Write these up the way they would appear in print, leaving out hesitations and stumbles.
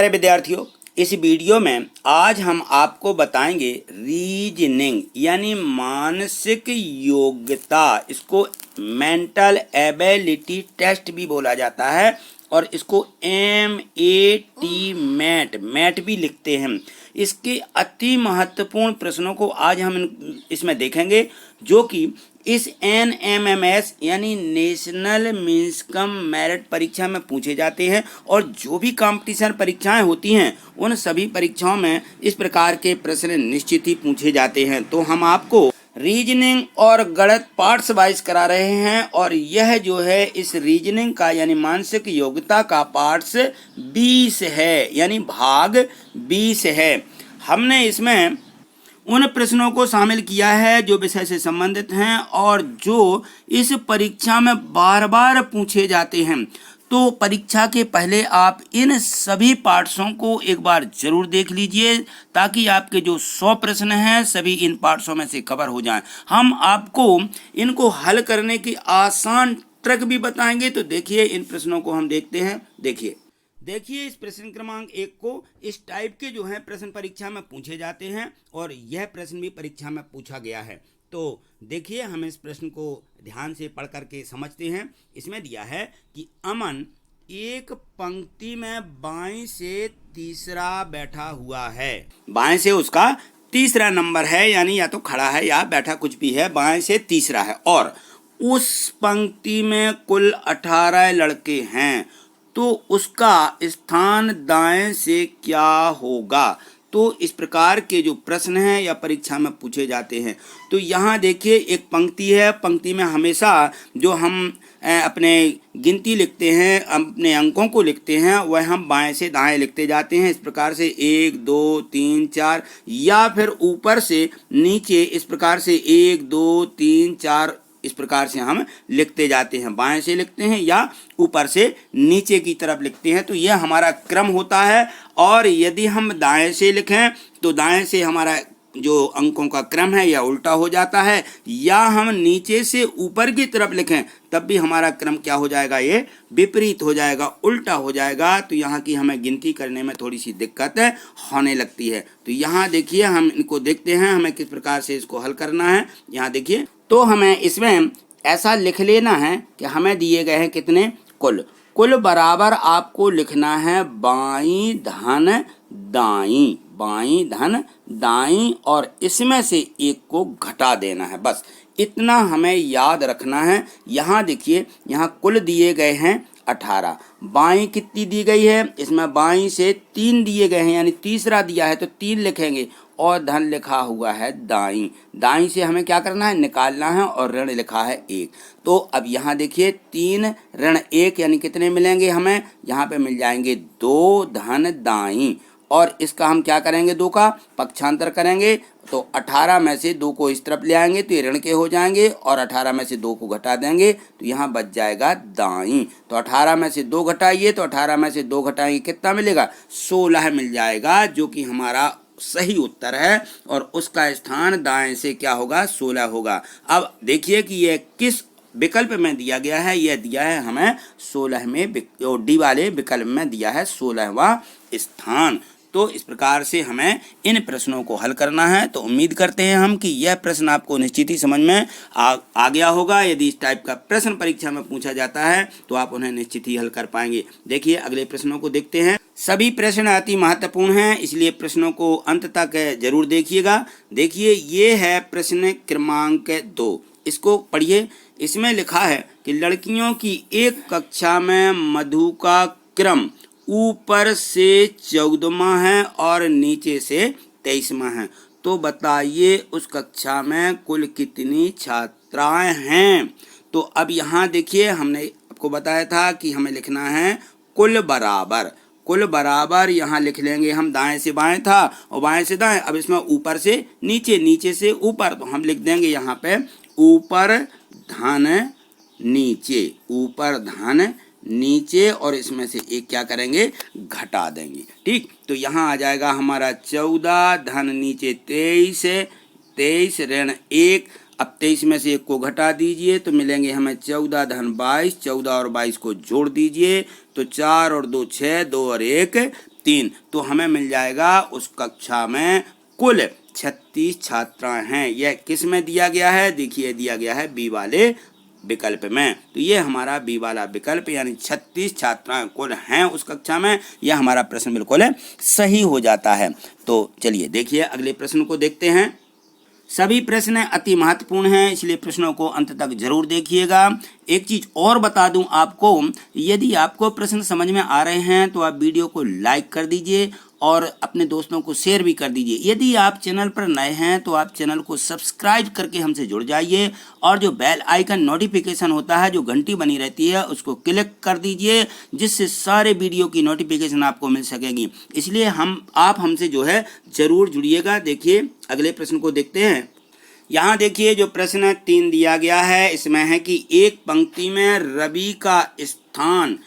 प्यारे विद्यार्थियों, इस वीडियो में आज हम आपको बताएंगे रीजनिंग यानी मानसिक योग्यता। इसको मेंटल एबिलिटी टेस्ट भी बोला जाता है और इसको MAT मैट भी लिखते हैं। इसके अति महत्वपूर्ण प्रश्नों को आज हम इसमें देखेंगे, जो कि इस NMMS यानी नेशनल मीन्स कम मेरिट परीक्षा में पूछे जाते हैं। और जो भी कंपटीशन परीक्षाएं होती हैं उन सभी परीक्षाओं में इस प्रकार के प्रश्न निश्चित ही पूछे जाते हैं। तो हम आपको रीजनिंग और गणित पार्ट्स वाइज करा रहे हैं और यह जो है इस रीजनिंग का यानी मानसिक योग्यता का पार्ट्स 20 है, यानी भाग 20 है। हमने इसमें उन प्रश्नों को शामिल किया है जो विषय से संबंधित हैं और जो इस परीक्षा में बार बार पूछे जाते हैं। तो परीक्षा के पहले आप इन सभी पार्ट्सों को एक बार जरूर देख लीजिए, ताकि आपके जो 100 प्रश्न हैं सभी इन पार्ट्सों में से कवर हो जाएं। हम आपको इनको हल करने की आसान ट्रिक भी बताएंगे। तो देखिए, इन प्रश्नों को हम देखते हैं। देखिए इस प्रश्न क्रमांक 1 को इस टाइप के जो है प्रश्न परीक्षा में पूछे जाते हैं और यह प्रश्न भी परीक्षा में पूछा गया है। तो देखिए, हम इस प्रश्न को ध्यान से पढ़ करके समझते हैं। इसमें दिया है कि अमन एक पंक्ति में बाएं से तीसरा बैठा हुआ है। बाएं से उसका तीसरा नंबर है, यानी या तो खड़ा है या बैठा, कुछ भी है, बाएं से तीसरा है। और उस पंक्ति में कुल 18 लड़के हैं, तो उसका स्थान दाएं से क्या होगा। तो इस प्रकार के जो प्रश्न हैं या परीक्षा में पूछे जाते हैं। तो यहाँ देखिए, एक पंक्ति है। पंक्ति में हमेशा जो हम अपने गिनती लिखते हैं, अपने अंकों को लिखते हैं, वह हम बाएं से दाएं लिखते जाते हैं। इस प्रकार से 1 2 3 4, या फिर ऊपर से नीचे इस प्रकार से 1 2 3 4 इस प्रकार से हम लिखते जाते हैं। बाएं से लिखते हैं या ऊपर से नीचे की तरफ लिखते हैं। तो यह हमारा क्रम होता है। और यदि हम दाएं से लिखें तो दाएं से हमारा जो अंकों का क्रम है यह उल्टा हो जाता है, या हम नीचे से ऊपर की तरफ लिखें तब भी हमारा क्रम क्या हो जाएगा, ये विपरीत हो जाएगा, उल्टा हो जाएगा। तो यहाँ की हमें गिनती करने में थोड़ी सी दिक्कत होने लगती है। तो यहाँ देखिए, हम इनको देखते हैं हमें किस प्रकार से इसको हल करना है। यहाँ देखिए, तो हमें इसमें ऐसा लिख लेना है कि हमें दिए गए हैं कितने, कुल बराबर आपको लिखना है बाईं धन दाईं, बाईं धन दाईं, और इसमें से एक को घटा देना है। बस इतना हमें याद रखना है। यहाँ देखिए, यहाँ कुल दिए गए हैं 18, बाईं कितनी दी गई है, इसमें बाईं से 3 दिए गए हैं, यानी तीसरा दिया है तो 3 लिखेंगे, और धन लिखा हुआ है दाईं। दाईं से हमें क्या करना है, निकालना है, और ऋण लिखा है 1। तो अब यहाँ देखिए, 3 ऋण 1 यानी कितने मिलेंगे हमें, यहाँ पे मिल जाएंगे 2 धन दाईं। और इसका हम क्या करेंगे, 2 का पक्षांतर करेंगे। तो 18 में से 2 को इस तरफ ले आएंगे तो ये ऋण के हो जाएंगे, और 18 में से 2 को घटा देंगे तो यहाँ बच जाएगा दाईं। तो 18 में से 2 घटाइए, तो 18 में से 2 घटाएंगे कितना मिलेगा, 16 मिल जाएगा, जो कि हमारा सही उत्तर है। और उसका स्थान दाएं से क्या होगा, 16 होगा। अब देखिए कि यह किस विकल्प में दिया गया है। यह दिया है हमें 16 में, डी वाले विकल्प में दिया है 16वां स्थान। तो इस प्रकार से हमें इन प्रश्नों को हल करना है। तो उम्मीद करते हैं हम कि यह प्रश्न आपको निश्चित ही समझ में आ गया होगा। यदि इस टाइप का प्रश्न परीक्षा में पूछा जाता है तो आप उन्हें निश्चित ही हल कर पाएंगे। देखिए, अगले प्रश्नों को देखते हैं। सभी प्रश्न अति महत्वपूर्ण हैं, इसलिए प्रश्नों को अंत तक जरूर देखिएगा। देखिए, ये है प्रश्न क्रमांक 2, इसको पढ़िए। इसमें लिखा है कि लड़कियों की एक कक्षा में मधु का क्रम ऊपर से 14वां है और नीचे से 23वां है। तो बताइए उस कक्षा में कुल कितनी छात्राएं हैं। तो अब यहाँ देखिए, हमने आपको बताया था कि हमें लिखना है कुल बराबर यहाँ लिख लेंगे हम। दाएं से बाएं था और बाएं से दाएं। अब इसमें ऊपर से नीचे, नीचे से ऊपर, तो हम लिख देंगे यहाँ पे ऊपर धन नीचे, और इसमें से एक क्या करेंगे, घटा देंगे। ठीक, तो यहाँ आ जाएगा हमारा 14 धन नीचे 23 ऋण 1। अब 23 में से 1 को घटा दीजिए तो मिलेंगे हमें 14 धन 22। 14 और 22 को जोड़ दीजिए तो 4 और 2 6, 2 और 1 3, तो हमें मिल जाएगा उस कक्षा में कुल 36 छात्राएं हैं। यह किस में दिया गया है? देखिए दिया गया है बी वाले विकल्प में। तो ये हमारा बी वाला विकल्प यानी 36 छात्राएं कुल हैं उस कक्षा में, यह हमारा प्रश्न बिल्कुल सही हो जाता है। तो चलिए देखिए अगले प्रश्न को देखते हैं। सभी प्रश्न अति महत्वपूर्ण हैं, इसलिए प्रश्नों को अंत तक जरूर देखिएगा। एक चीज और बता दूं आपको, यदि आपको प्रश्न समझ में आ रहे हैं तो आप वीडियो को लाइक कर दीजिए और अपने दोस्तों को शेयर भी कर दीजिए। यदि आप चैनल पर नए हैं तो आप चैनल को सब्सक्राइब करके हमसे जुड़ जाइए और जो बेल आइकन नोटिफिकेशन होता है, जो घंटी बनी रहती है, उसको क्लिक कर दीजिए, जिससे सारे वीडियो की नोटिफिकेशन आपको मिल सकेगी। इसलिए आप हमसे जो है जरूर जुड़िएगा। देखिए अगले प्रश्न को देखते हैं। यहाँ देखिए जो प्रश्न 3 दिया गया है, इसमें है कि एक पंक्ति में रवि का स्थान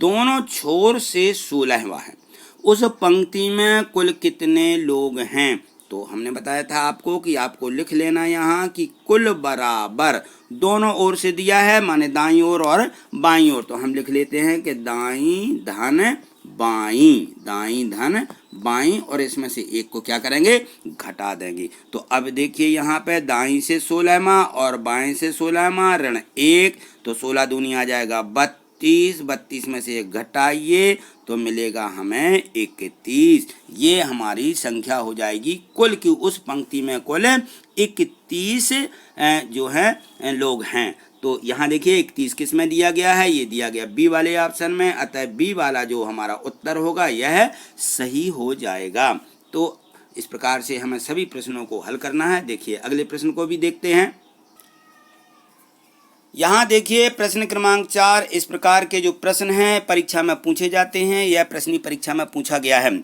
दोनों छोर से 16वां है, उस पंक्ति में कुल कितने लोग हैं? तो हमने बताया था आपको कि आपको लिख लेना यहाँ कि कुल बराबर दोनों ओर से दिया है, माने दाईं ओर और बाईं ओर। तो हम लिख लेते हैं कि दाईं धन बाईं, दाईं धन बाईं, और इसमें से एक को क्या करेंगे? घटा देंगे। तो अब देखिए यहाँ पे दाईं से 16वां और बाईं से 16वां ऋण 1, तो 16 दूनी आ जाएगा 32, 32 में से एक घटाइए तो मिलेगा हमें 31। ये हमारी संख्या हो जाएगी कुल की उस पंक्ति में कुल 31 जो है लोग हैं। तो यहाँ देखिए 31 किस में दिया गया है? ये दिया गया बी वाले ऑप्शन में, अतः बी वाला जो हमारा उत्तर होगा यह सही हो जाएगा। तो इस प्रकार से हमें सभी प्रश्नों को हल करना है। देखिए अगले प्रश्न को भी देखते हैं। यहाँ देखिए प्रश्न क्रमांक 4, इस प्रकार के जो प्रश्न हैं परीक्षा में पूछे जाते हैं, यह प्रश्न परीक्षा में पूछा गया है।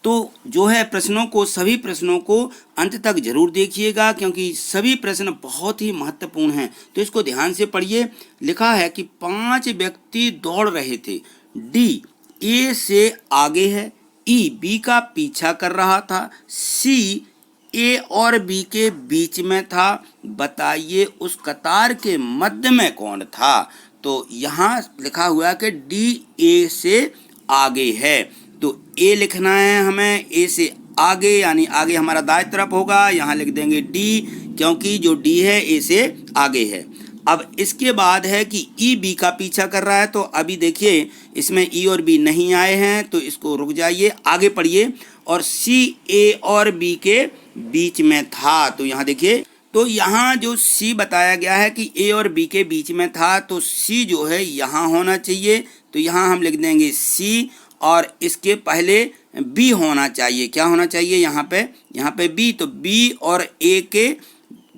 तो जो है प्रश्नों को, सभी प्रश्नों को अंत तक जरूर देखिएगा, क्योंकि सभी प्रश्न बहुत ही महत्वपूर्ण हैं। तो इसको ध्यान से पढ़िए। लिखा है कि 5 व्यक्ति दौड़ रहे थे, डी ए से आगे है, ई बी का पीछा कर रहा था, सी ए और बी के बीच में था, बताइए उस कतार के मध्य में कौन था? तो यहाँ लिखा हुआ है कि डी ए से आगे है, तो ए लिखना है हमें, ए से आगे यानी आगे हमारा दाएं तरफ होगा, यहाँ लिख देंगे डी, क्योंकि जो डी है ए से आगे है। अब इसके बाद है कि ई बी का पीछा कर रहा है, तो अभी देखिए इसमें ई और बी नहीं आए हैं, तो इसको रुक जाइए, आगे पढ़िए। और सी ए और बी के बीच में था, तो यहाँ देखिए, तो यहाँ जो सी बताया गया है कि ए और बी के बीच में था, तो सी जो है यहाँ होना चाहिए, तो यहाँ हम लिख देंगे सी, और इसके पहले बी होना चाहिए। क्या होना चाहिए यहाँ पे बी, तो बी और ए के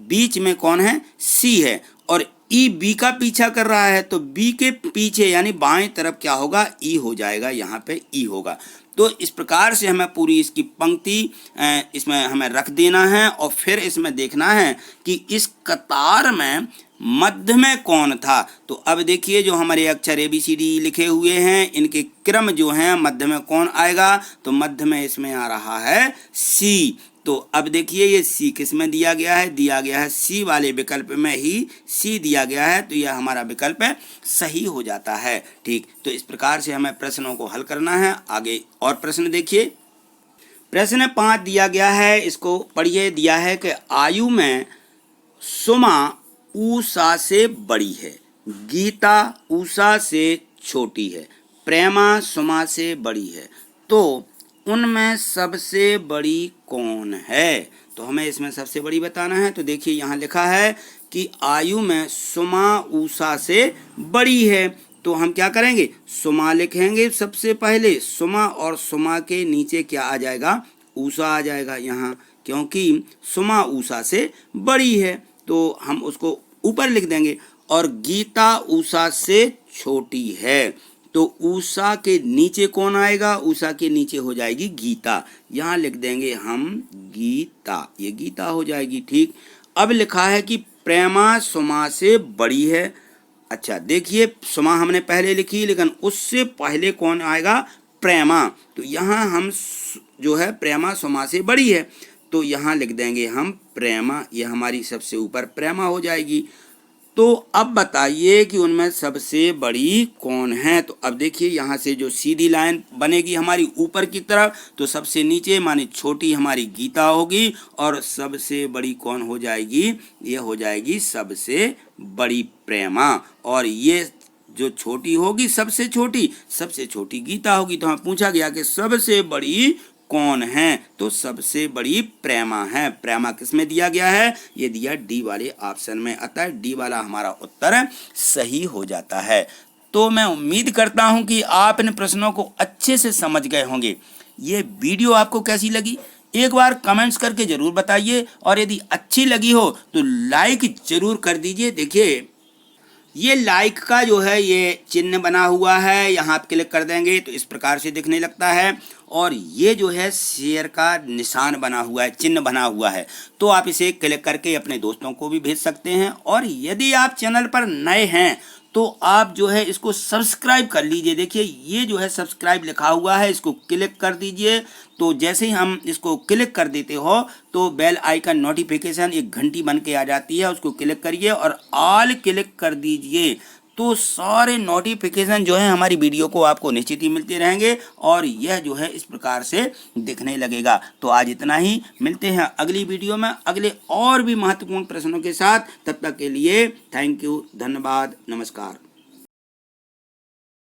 बीच में कौन है? सी है, और ई बी का पीछा कर रहा है, तो बी के पीछे यानी बाएं तरफ क्या होगा? ई हो जाएगा, यहाँ पे ई होगा। तो इस प्रकार से हमें पूरी इसकी पंक्ति इसमें हमें रख देना है, और फिर इसमें देखना है कि इस कतार में मध्य में कौन था। तो अब देखिए जो हमारे अक्षर ABCD लिखे हुए हैं, इनके क्रम जो हैं मध्य में कौन आएगा? तो मध्य में इसमें आ रहा है सी। तो अब देखिए ये सी किस में दिया गया है? दिया गया है सी वाले विकल्प में ही सी दिया गया है, तो यह हमारा विकल्प सही हो जाता है। ठीक, तो इस प्रकार से हमें प्रश्नों को हल करना है। आगे और प्रश्न देखिए। प्रश्न 5 दिया गया है, इसको पढ़िए। दिया है कि आयु में सुमा ऊषा से बड़ी है, गीता ऊषा से छोटी है, प्रेमा सुमा से बड़ी है, तो उनमें सबसे बड़ी कौन है? तो हमें इसमें सबसे बड़ी बताना है। तो देखिए यहाँ लिखा है कि आयु में सुमा ऊषा से बड़ी है, तो हम क्या करेंगे? सुमा लिखेंगे सबसे पहले, सुमा, और सुमा के नीचे क्या आ जाएगा? ऊषा आ जाएगा यहाँ, क्योंकि सुमा ऊषा से बड़ी है, तो हम उसको ऊपर लिख देंगे। और गीता ऊषा से छोटी है, तो ऊषा के नीचे कौन आएगा? ऊषा के नीचे हो जाएगी गीता, यहाँ लिख देंगे हम गीता, ये गीता हो जाएगी। ठीक, अब लिखा है कि प्रेमा सुमा से बड़ी है। अच्छा देखिए, सुमा हमने पहले लिखी, लेकिन उससे पहले कौन आएगा? प्रेमा, तो यहाँ हम जो है प्रेमा सुमा से बड़ी है, तो यहाँ लिख देंगे हम प्रेमा, यह हमारी सबसे ऊपर प्रेमा हो जाएगी। तो अब बताइए कि उनमें सबसे बड़ी कौन है। तो अब देखिए यहाँ से जो सीधी लाइन बनेगी हमारी ऊपर की तरफ, तो सबसे नीचे माने छोटी हमारी गीता होगी और सबसे बड़ी कौन हो जाएगी, ये हो जाएगी सबसे बड़ी प्रेमा। और ये जो छोटी होगी सबसे छोटी गीता होगी। तो हमें पूछा गया कि सबसे बड़ी कौन है, तो सबसे बड़ी प्रेमा है। प्रेमा किसमें दिया गया है, ये दिया डी वाले ऑप्शन में, अतः डी वाला हमारा उत्तर सही हो जाता है। तो मैं उम्मीद करता हूं कि आप इन प्रश्नों को अच्छे से समझ गए होंगे। ये वीडियो आपको कैसी लगी एक बार कमेंट्स करके जरूर बताइए, और यदि अच्छी लगी हो तो लाइक जरूर कर दीजिए। देखिए ये लाइक का जो है ये चिन्ह बना हुआ है, यहाँ आप क्लिक कर देंगे तो इस प्रकार से दिखने लगता है। और ये जो है शेयर का निशान बना हुआ है, चिन्ह बना हुआ है, तो आप इसे क्लिक करके अपने दोस्तों को भी भेज सकते हैं। और यदि आप चैनल पर नए हैं तो आप जो है इसको सब्सक्राइब कर लीजिए। देखिए ये जो है सब्सक्राइब लिखा हुआ है, इसको क्लिक कर दीजिए। तो जैसे ही हम इसको क्लिक कर देते हो तो बेल आइकन नोटिफिकेशन एक घंटी बन के आ जाती है, उसको क्लिक करिए और ऑल क्लिक कर दीजिए। तो सारे नोटिफिकेशन जो है हमारी वीडियो को आपको निश्चित ही मिलते रहेंगे और यह जो है इस प्रकार से दिखने लगेगा। तो आज इतना ही, मिलते हैं अगली वीडियो में अगले और भी महत्वपूर्ण प्रश्नों के साथ। तब तक के लिए थैंक यू, धन्यवाद, नमस्कार।